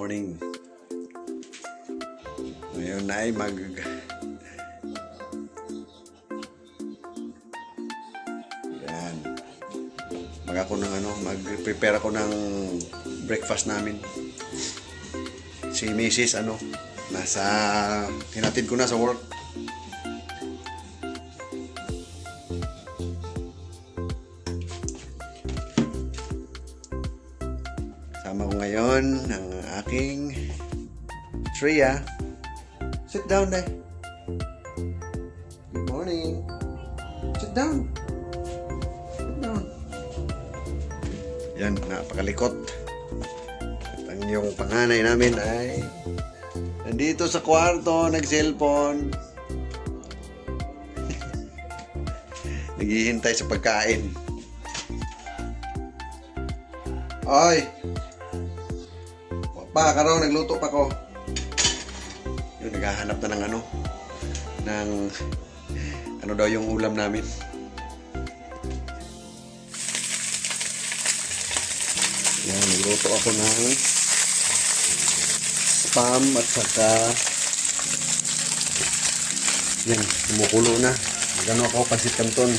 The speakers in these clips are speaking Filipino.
morning. Ngayon ay yan. Mag-prepare ako ng breakfast namin. Si Mrs. hinatid ko na sa work. Kasama ko ngayon ang aking Tria. Sit down, Day. Good morning. Sit down. Sit down. Yan, napakalikot. At ang yung panganay namin ay nandito sa kwarto, nag-cellphone. Naghihintay sa pagkain. Oy! Pa, karaw, nagluto pa ko. Yung naghahanap na ng ano daw yung ulam namin. Yan, nagluto ako ng spam at saka yan, kumukulo na. Magano ako, pansit canton.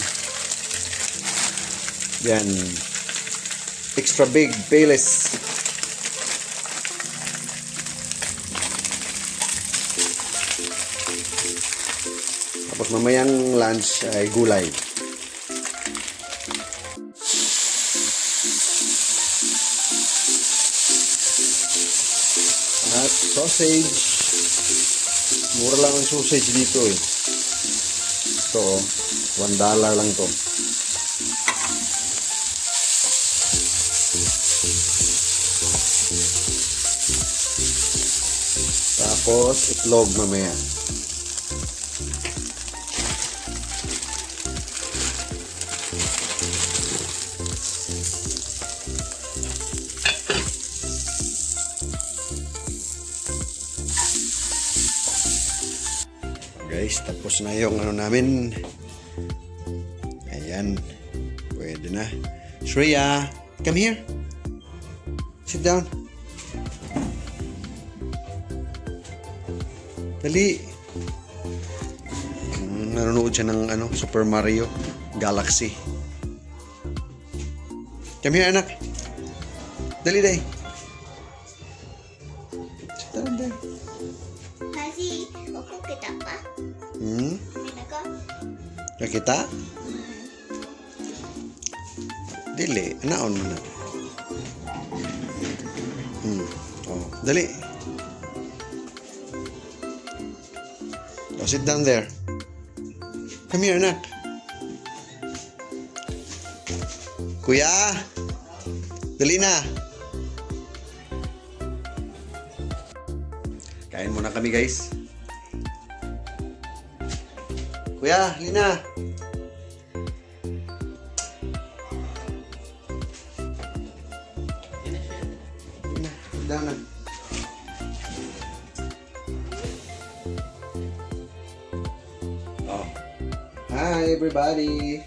Yan, extra big, payless. Tapos mamayang lunch ay gulay. At sausage. Mura lang ang sausage dito eh. Ito $1 lang to. Tapos itlog mamaya. Guys, tapos na yung namin. Ayan. Pwede na. Shreya, come here. Sit down. Dali. Nanonood siya ng Super Mario Galaxy. Come here, anak. Dali, day. Sit down, day. Kasi, ako kita pa. Ako? Nakita? Dili. Anaon mo na. Oh, dali. Oh, sit down there. Come here, anak. Kuya! Dali na! Kain muna kami, guys. Kuya, Lina. Lina, down na. Oh. Hi, everybody.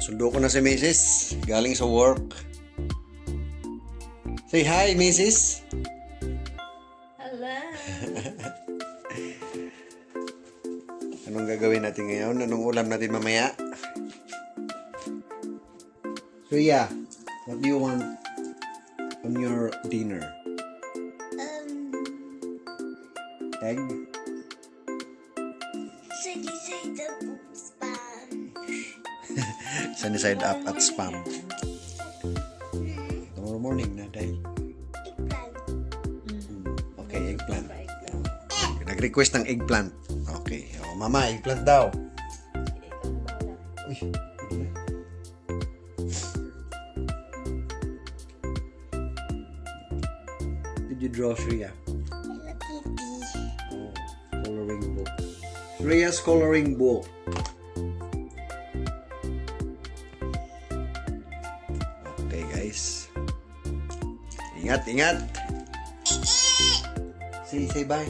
Nasundo ko na si Mrs. Galing sa work. Say hi, Mrs. Hello. Anong gagawin natin ngayon? Anong ulam natin mamaya? So yeah, what do you want on your dinner? Egg? Sunny side up spam. Sunny side up at spam. Tomorrow morning na dahil. Eggplant. Okay, eggplant. Nag-request ng eggplant. Okay. O, mama, eggplant daw. Uy. Did you draw Shreya? Hello Kitty. Oh, coloring book. Shreya's coloring book. Okay, guys. Ingat, ingat. Say bye.